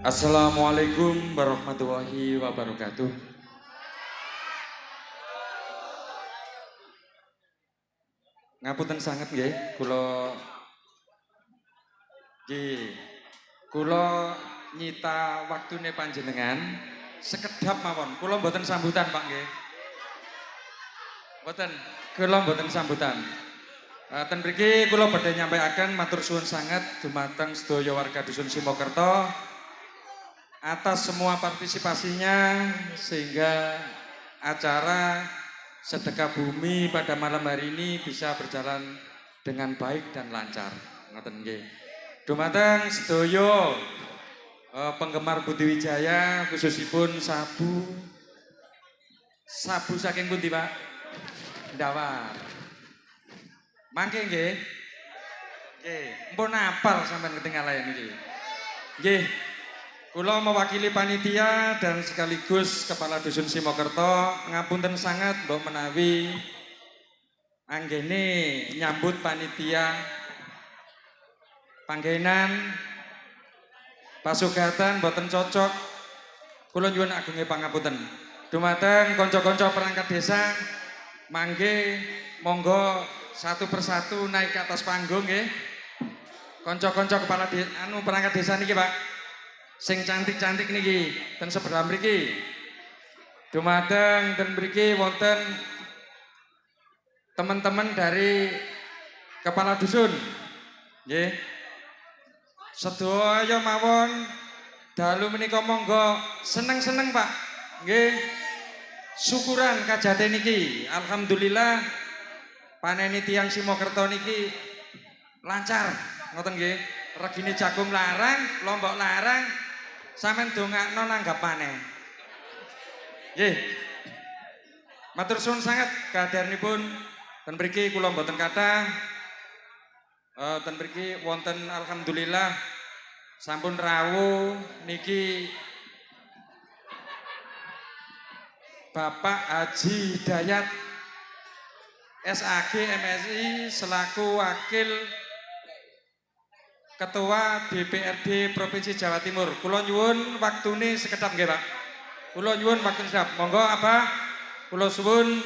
Assalamualaikum warahmatullahi wabarakatuh. Ngapunten sanget nggih, kula nyita waktune panjenengan sekedap mawon. Kula mboten sambutan, Pak nggih. Mboten, kula mboten sambutan. Ten mriki kula badhe nyampaiaken matur suwun sanget dumateng sedaya warga Dusun Simokerto atas semua partisipasinya sehingga acara sedekah bumi pada malam hari ini bisa berjalan dengan baik dan lancar. Ngoten nggih. Dumateng sedaya penggemar Budi Wijaya khususipun sabu saking pundi, Pak? Ndawar. Mangke nggih. Nggih, mpun apal sampean ketinggalan iki. Nggih. Kula mewakili panitia dan sekaligus Kepala Dusun Simokerto ngapunten sangat mbok menawi anggene nyambut panitia panggenan pasugatan boten cocok. Kula nyuwun agunge pangapunten. Dumateng kanca-kanca perangkat desa mangke monggo satu persatu naik ke atas panggung nggih. Kanca-kanca kepala perangkat desa niki, Pak. Sing cantik-cantik niki ten sebelah mriki. Dumateng ten mriki wonten teman-teman dari kepala dusun. Nggih. Sedaya mawon dalu menika monggo seneng-seneng, Pak. Nggih. Syukuran kajate niki. Alhamdulillah paneni tiyang Simokerto niki lancar. Ngoten nggih. Regine jagung larang, lombok larang. Sampeyan dongakno nanggap maneh. Nggih. Matur suwun sanget kadarnipun ten mriki kula mboten kathah. Ten mriki wonten alhamdulillah sampun rawuh niki Bapak Haji Hidayat SAG MSI selaku wakil Ketua DPRD Provinsi Jawa Timur. Kula nyuwun waktune sekedap nggih, Pak. Kula nyuwun waktu sekedap. Monggo apa? Kula suwun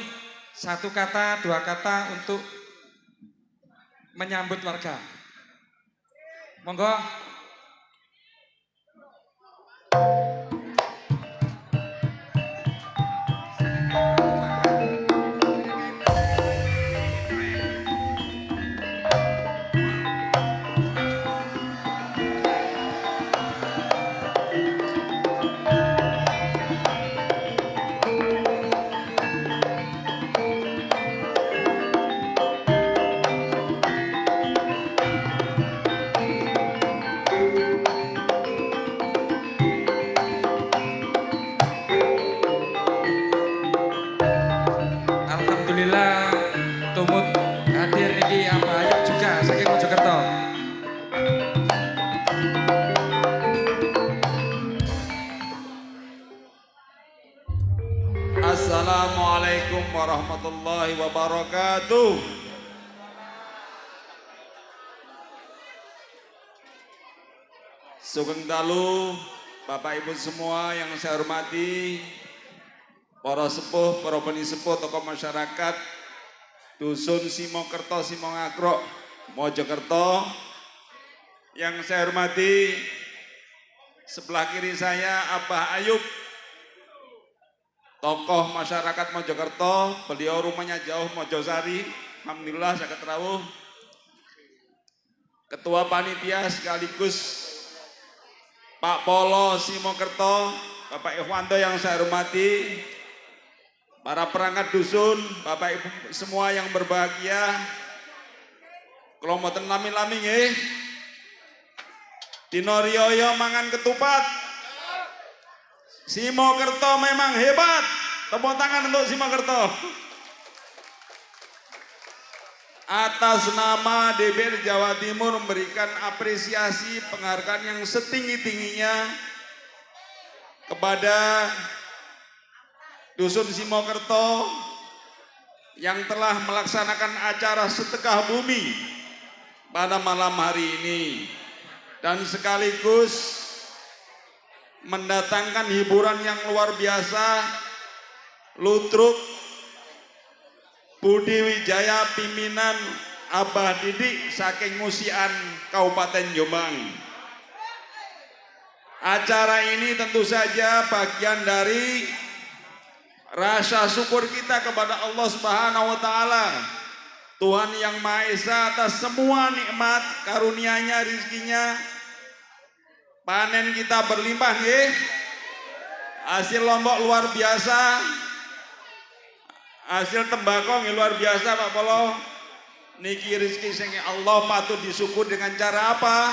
satu kata, dua kata untuk menyambut warga. Monggo. Alhamdulillah tumut hadir niki Mbah Ayub juga saking Mojokerto. Assalamualaikum warahmatullahi wabarakatuh. Sugeng dalu Bapak Ibu semua yang saya hormati, para sepuh, para penisepuh, tokoh masyarakat Dusun Simokerto, Simongagrok, Mojokerto. Yang saya hormati, sebelah kiri saya Abah Ayub, tokoh masyarakat Mojokerto. Beliau rumahnya jauh Mojosari, alhamdulillah saya rawuh. Ketua panitia sekaligus Pak Polo Simokerto, Bapak Ikhwanto yang saya hormati, para perangkat dusun, Bapak Ibu semua yang berbahagia. Kalau mboten lami-lami nggih. Dino riyo mangan ketupat. Simokerto memang hebat. Tepuk tangan untuk Simokerto. Atas nama DPR Jawa Timur memberikan apresiasi penghargaan yang setinggi-tingginya kepada Dusun Simokerto yang telah melaksanakan acara sedekah bumi pada malam hari ini, dan sekaligus mendatangkan hiburan yang luar biasa. Lutruk Budi Wijaya pimpinan Abah Didik saking Musian Kabupaten Jombang. Acara ini tentu saja bagian dari rasa syukur kita kepada Allah Subhanahu wa taala. Tuhan yang Maha Esa atas semua nikmat karunia-Nya, rizkinya. Panen kita berlimpah nggih. Hasil lombok luar biasa. Hasil tembakau nggih luar biasa Pak Polo. Niki rizki sing Allah patut disyukur dengan cara apa?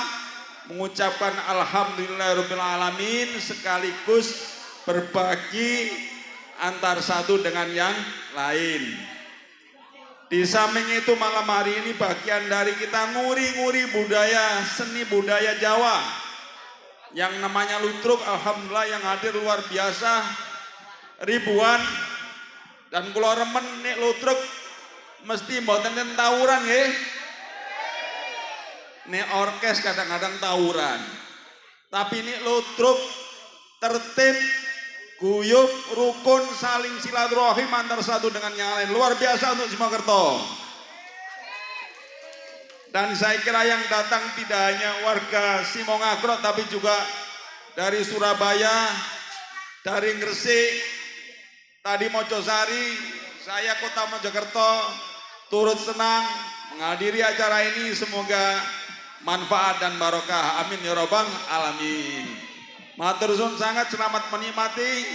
Mengucapkan alhamdulillahirabbil alamin sekaligus berbagi antar satu dengan yang lain. Di samping itu malam hari ini bagian dari kita nguri-nguri budaya, seni budaya Jawa. Yang namanya lutruk, alhamdulillah yang hadir luar biasa. Ribuan. Dan kula remen nek lutruk mesti mboten enten tawuran nggih. Nek orkes kadang-kadang tawuran. Tapi nek lutruk tertib, guyub, rukun, saling silaturahim antar satu dengan yang lain. Luar biasa untuk Simokerto. Dan saya kira yang datang tidak hanya warga Simongagrot tapi juga dari Surabaya, dari Gresik, tadi Mojosari, saya Kota Mojokerto turut senang menghadiri acara ini. Semoga manfaat dan barokah. Amin ya rabbal alamin. Matur suwun sangat, selamat menikmati.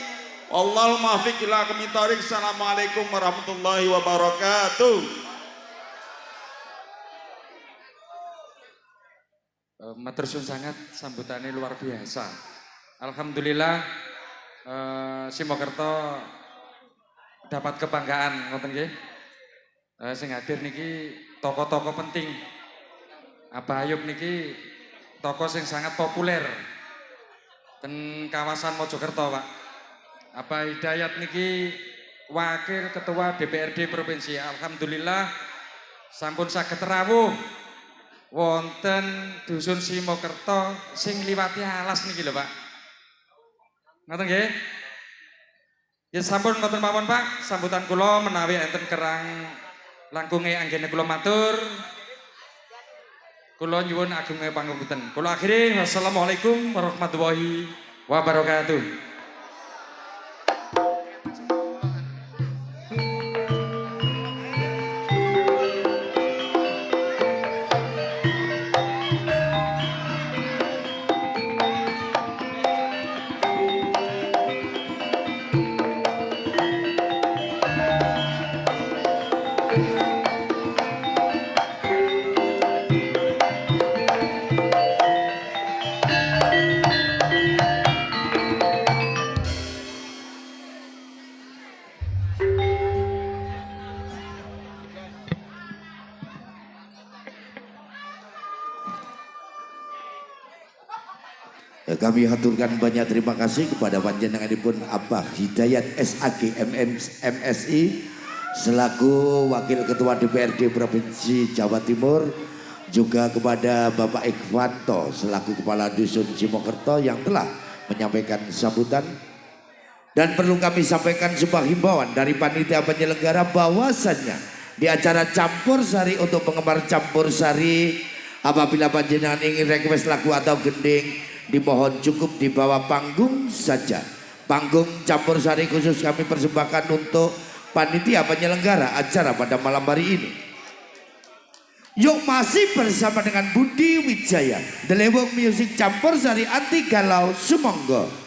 Wallahul muwaffiq ila aqwamit thoriq. Assalamualaikum warahmatullahi wabarakatuh. Matur suwun sangat, sambutannya luar biasa. Alhamdulillah Simokerto dapat kebanggaan ngoten nggih. Sing hadir niki tokoh-tokoh penting. Abah Ayub niki tokoh sing sangat populer ten kawasan Mojokerto, Pak. Abah Hidayat niki wakil ketua DPRD provinsi. Alhamdulillah sampun saged rawuh wonten dusun Simokerto sing liwati alas niki lho, Pak. Ngoten nggih? Ya sampun ngoten mawon, Pak. Sambutan kula menawi enten kerang langkunge anggene kula matur. Kula nyuwun agunge pangapunten. Kula akhiri wassalamualaikum warahmatullahi wabarakatuh. Kami haturkan banyak terima kasih kepada panjenenganipun Abah Hidayat SAG MSI selaku Wakil Ketua DPRD Provinsi Jawa Timur, juga kepada Bapak Ikhwanto selaku Kepala Dusun Simokerto yang telah menyampaikan sambutan. Dan perlu kami sampaikan sebuah himbauan dari panitia penyelenggara bahwasannya di acara campur sari untuk penggemar campur sari, apabila panjenengan ingin request lagu atau gending, dimohon cukup di bawah panggung saja. Panggung campur sari khusus kami persembahkan untuk panitia penyelenggara acara pada malam hari ini. Yuk masih bersama dengan Budi Wijaya, The Lewong Music campur sari anti galau sumangga.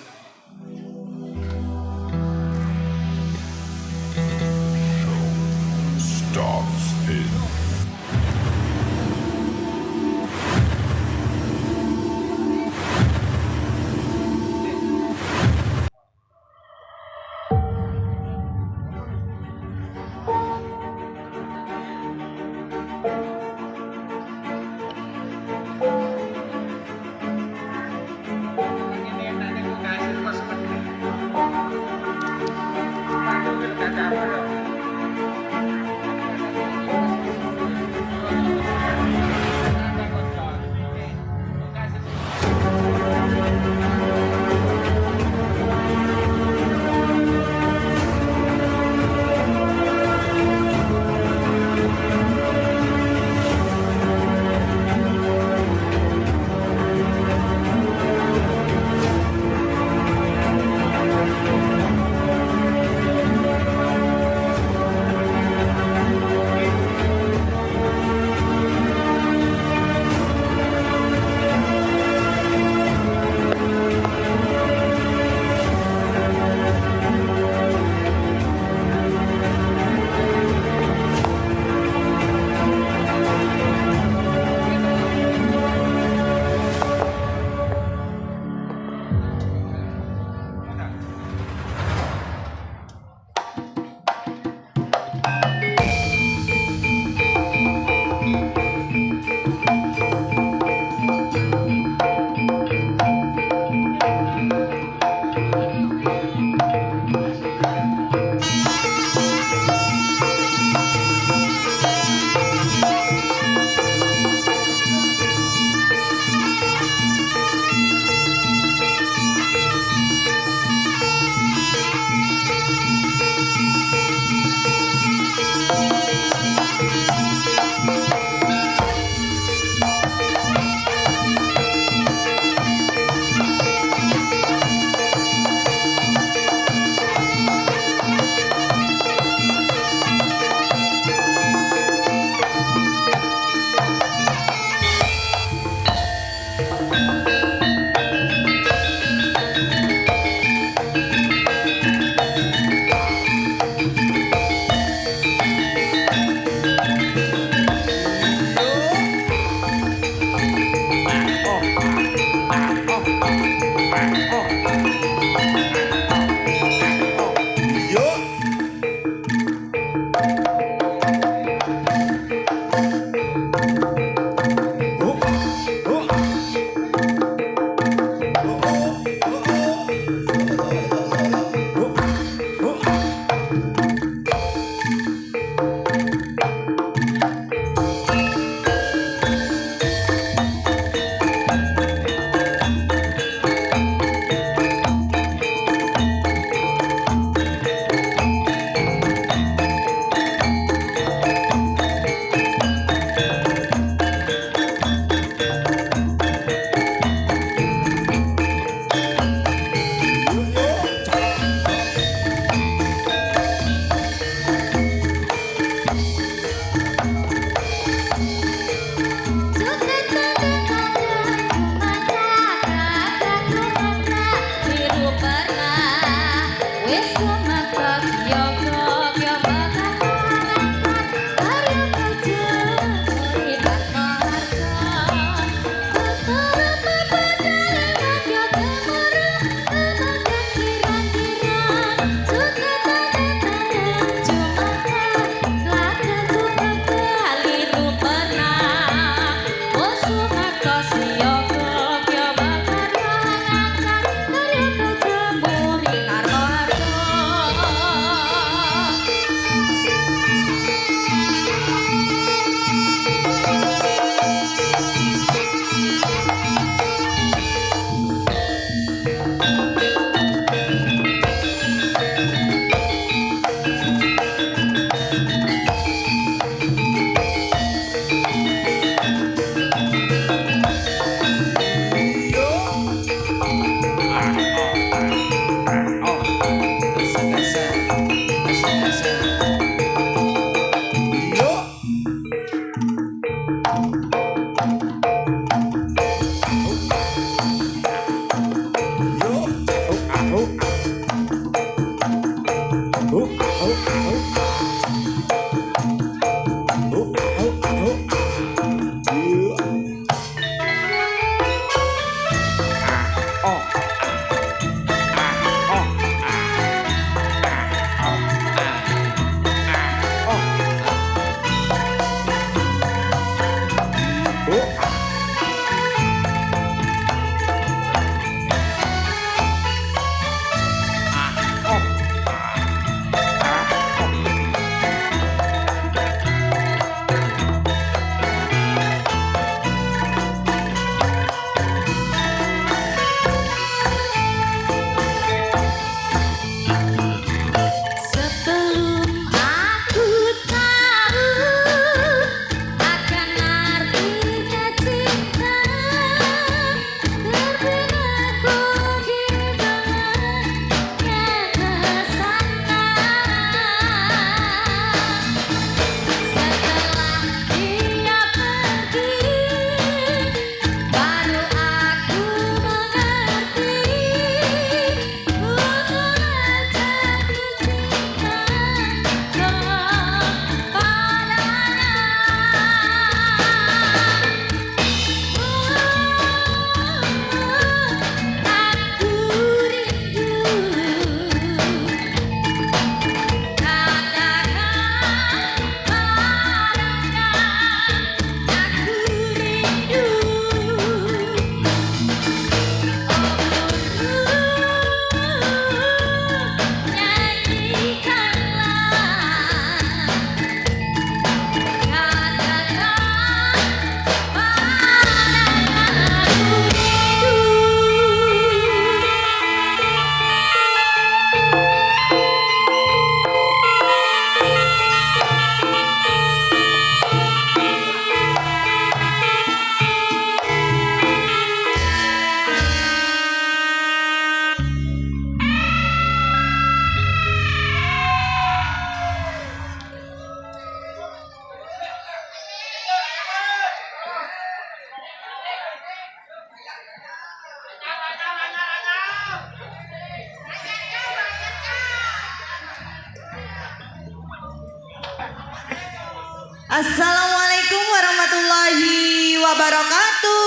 Assalamualaikum warahmatullahi wabarakatuh.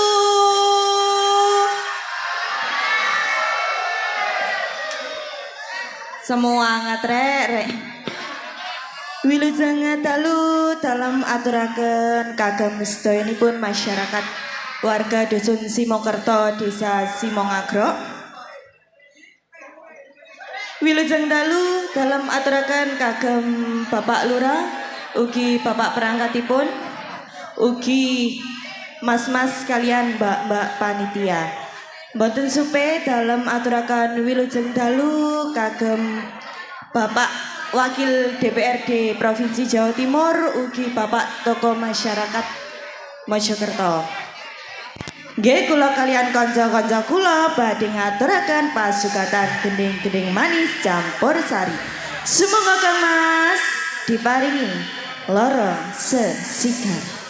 Semua ngatrek. Wilujeng dalu dalam aturaken kagem sedayanipun masyarakat warga Dusun Simokerto, Desa Simongagro. Wilujeng dalu dalam aturaken kagem Bapak Lurah, ugi Bapak perangkatipun, ugi mas-mas kalian mbak-mbak panitia. Mboten supe dalam aturaken wilujeng dalu kagem Bapak Wakil DPRD Provinsi Jawa Timur, ugi Bapak Tokoh Masyarakat Mojokerto. Nggih kula kalian kanca-kanca kula badhe ngaturaken pasugatan gending-gending manis campur sari. Semoga Kang Mas diparingi loro sesigar.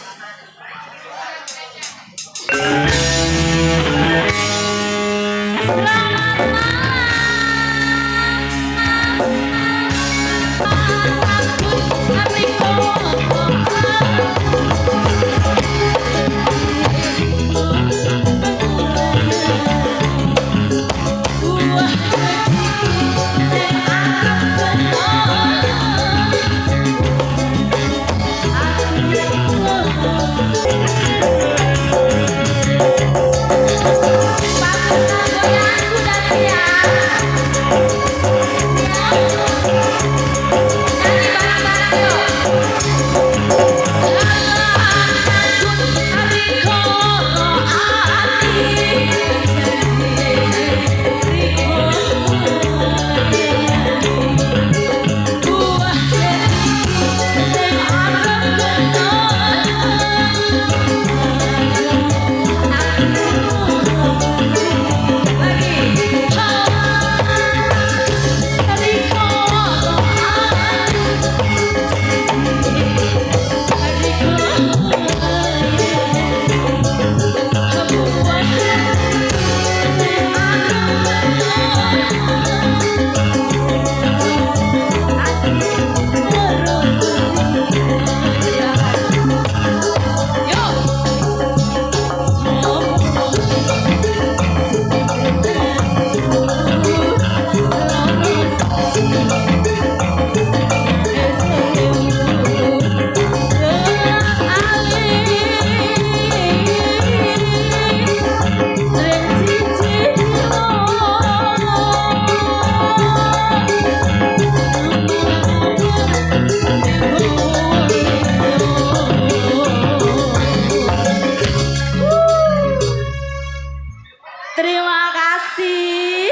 Terima kasih.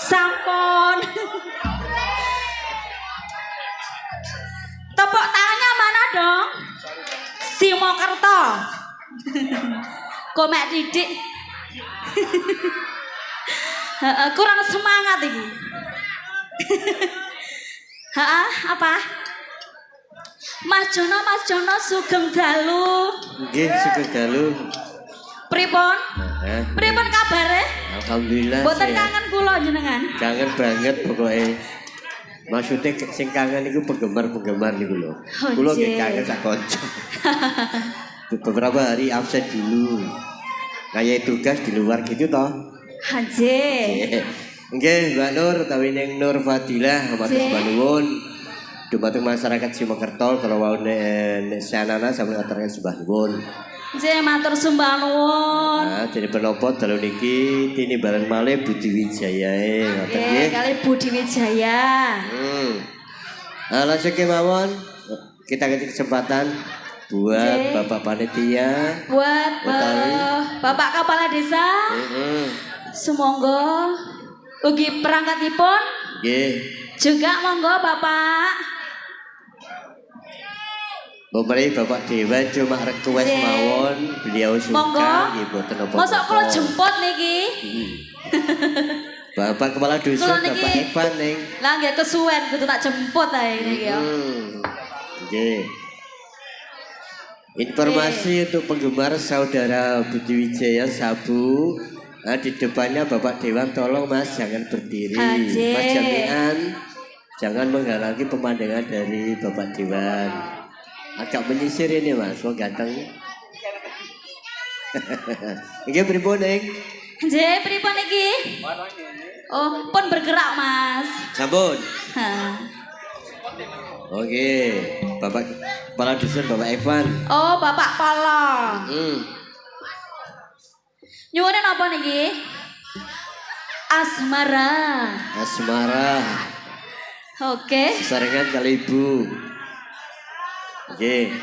Sampun. Tepuk tangannya mana dong? Simokerto. Komek didik. Kurang semangat ini. Apa? Mas Jono sugeng dalu. Nggih, sugeng dalu. Pripun? Pripun kabare? Alhamdulillah. Mboten kangen kula jenengan. Kangen banget pokoknya. Maksudnya sing kangen itu penggemar-penggemar niku lho. Kula nggih kangen sak kanca. Beberapa hari absen dulu. Kayak tugas di luar gitu toh. Nggih. Nggih, Mbak Nur utawi ning Nur Fadilah matur nuwun. Dumateng masyarakat Simokerto kalau wau nek sanana sampeyan aturaken sembah nuwun. Nggih, matur sembah nuwun. Nah, jadi penopot dalu niki tinimbalan malih Budi Wijayae ngoten nggih. Kali Budi Wijaya. Langsung kemawon kita kasih kesempatan buat Bapak Panitia, buat Bapak Kepala Desa. Sumangga ugi perangkatipun. Nggih. Juga monggo Bapak. Pemeri Bapak Dewan cuma request mawon beliau suka nggih boten napa. Mosok kula jemput niki. Bapak Kepala Dusun Bapak Ivan ning. Lah nggih kesuwen kudu tak jemput ae niki ya. Nggih. Informasi untuk penggemar saudara Budi Wijaya Sabu. Nah, di depannya Bapak Dewan tolong Mas jangan berdiri. Mas Jamian jangan menghalangi pemandangan dari Bapak Dewan. Agak menyisir ini Mas, wong ganteng. Nggih pripun ning? Nggih, pripun iki? Oh, pun bergerak Mas. Sampun. Oke, Bapak Kepala Dusun Bapak Evan. Oh, Bapak Pala. Nyuwunin apa niki? Asmara. Asmara. Oke. Sesarengan kali Ibu. Oke.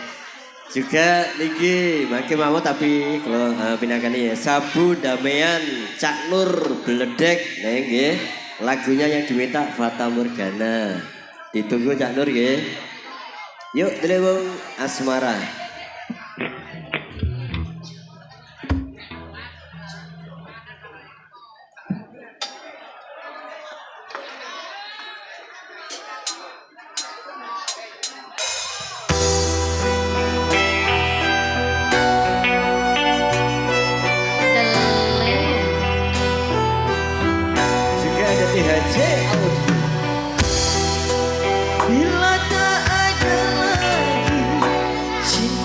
Juga niki makin mau tapi kalau pindahkan ya Sabu Damaian Cak Nur Beledek nah nggih. Lagunya yang diminta Fata Morgana. Ditunggu Cak Nur nggih. Yuk Delewong Asmara. Juga ada THJ Audio. Bila tak ada lagi cinta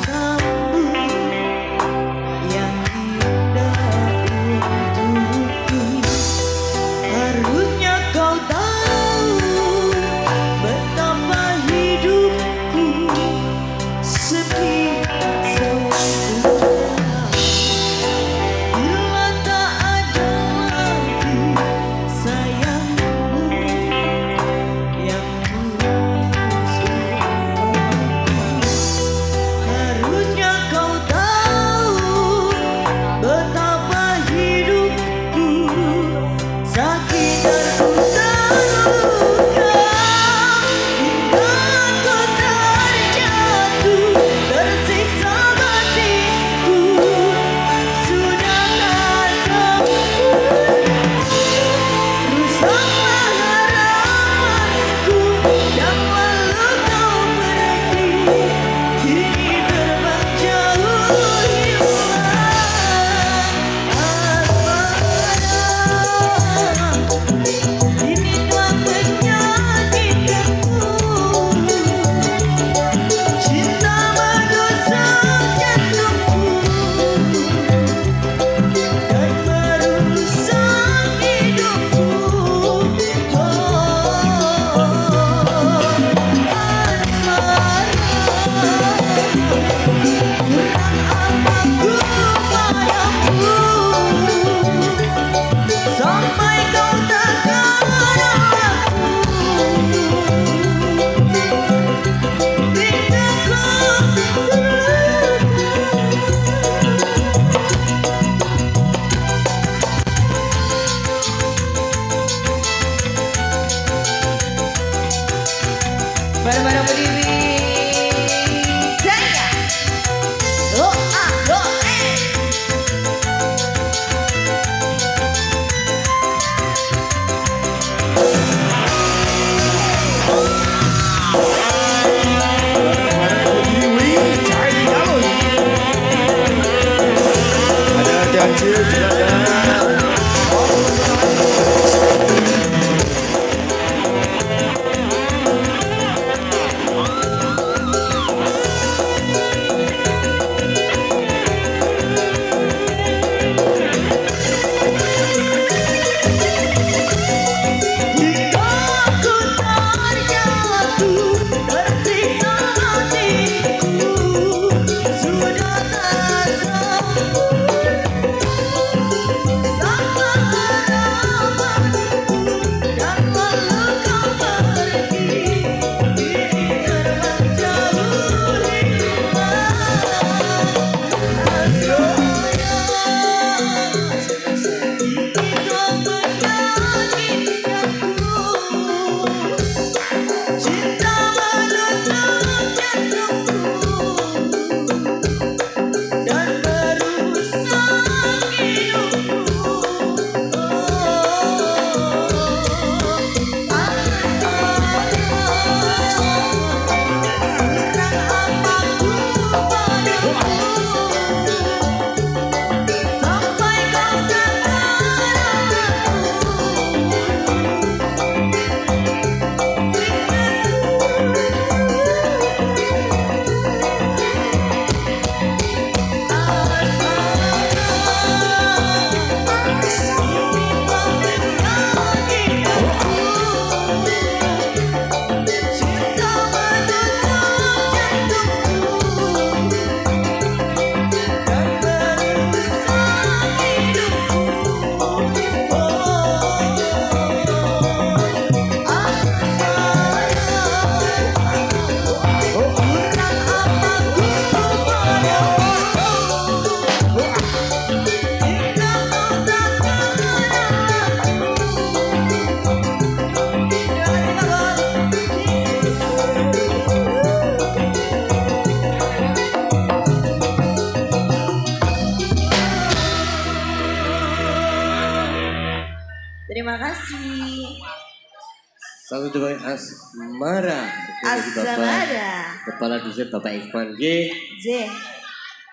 Satu dua asmara. Dari Bapak Asmara. Kepala Dusun Bapak Ikhwan G. J.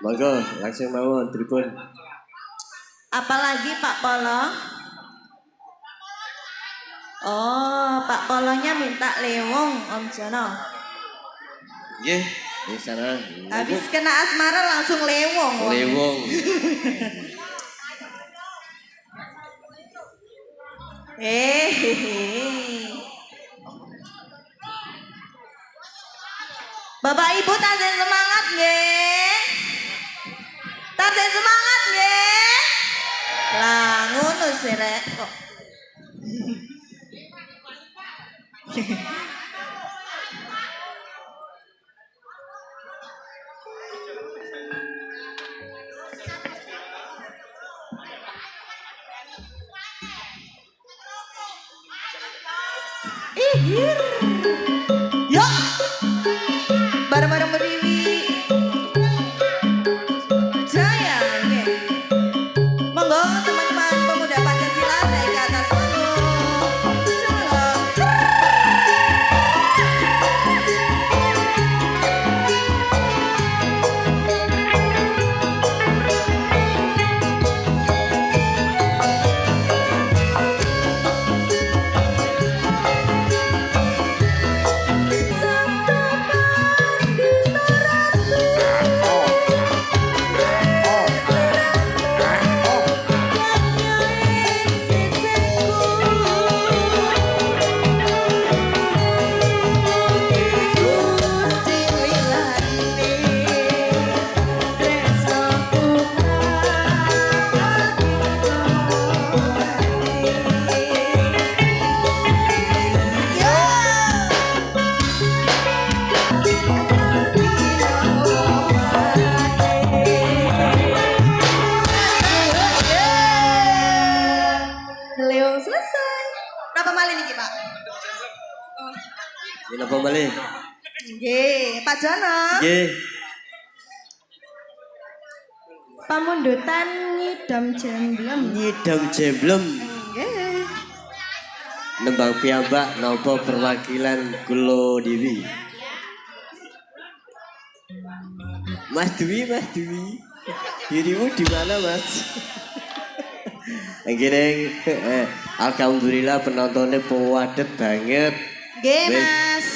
Monggo langsung mawon tribun. Apalagi Pak Polo? Oh, Pak Polonya minta lewong Om Jono. Nggih, di sana. Habis kena asmara langsung lewong. Om. Lewong. Hehehe. Bapak Ibu tansih semangat nggih. Tansih semangat nggih. Lah ngono sih rek kok. Ihir. Yo. Bareng-bareng berdiri. Jaya. Oke. Monggo teman-teman pemuda Pancasila naik ke atas panggung. Salam. Leo selesai. Berapa malih niki, Pak? Ini apa malih? Nggih, Pak Jono. Nggih. Pamundutan ngidam jemblem. Nyidam jemblem. Nggih. Nembang piyambak napa perwakilan kula Dewi. Mas Dwi, Mas Dwi. Dirimu di mana, Mas? Nggih, alhamdulillah penontonnya padet banget. Nggih, Wes, Mas.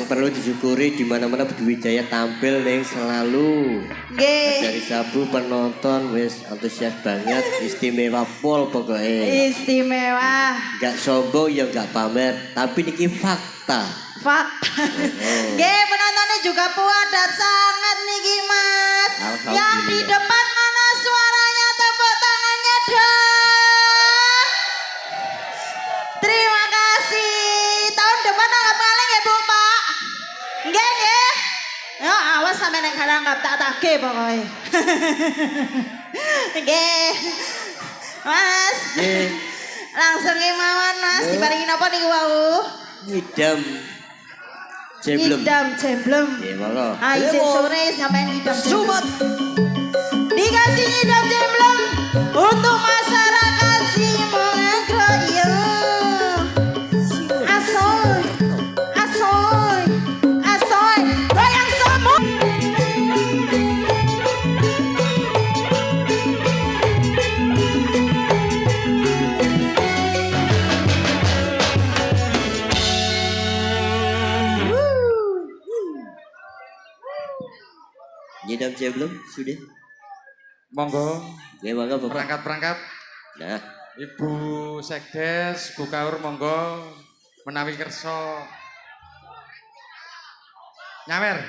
perlu disyukuri di mana-mana Budi Wijaya tampil ning selalu. Nggih. Dari Sabu penonton wes antusias banget, istimewa pol pokoknya. Istimewa. Gak sombong ya gak pamer, tapi niki fakta. Fakta. Nggih, penontonnya juga padat sangat niki, Mas. Alhamdulillah. Yang di depan mana suaranya, tepuk tangannya dong. Terima kasih. Tahun depan anggap kaleng ya, Bu, Pak. Nggih, nggih. Ya, awas sampe nek kadang anggap tak tagih pokoknya. Nggih. Mas. Nggih. Langsung mawon, Mas. Diparingi napa niku wau? Ngidam jemblem. Ngidam jemblem. Nggih, monggo. Ah, isih sore sampai ngidam jemblem. Sumet. Dikasih ngidam jemblem untuk masyarakat Simalungun. Asoy, asoy, asoy, goyang semua. Ngidam jemblem sudah. Monggo, Nggih, monggo Bapak. perangkat-perangkat. Nah, Ibu Sekdes, Bu Kaur, monggo menawi kerso. Nyawer.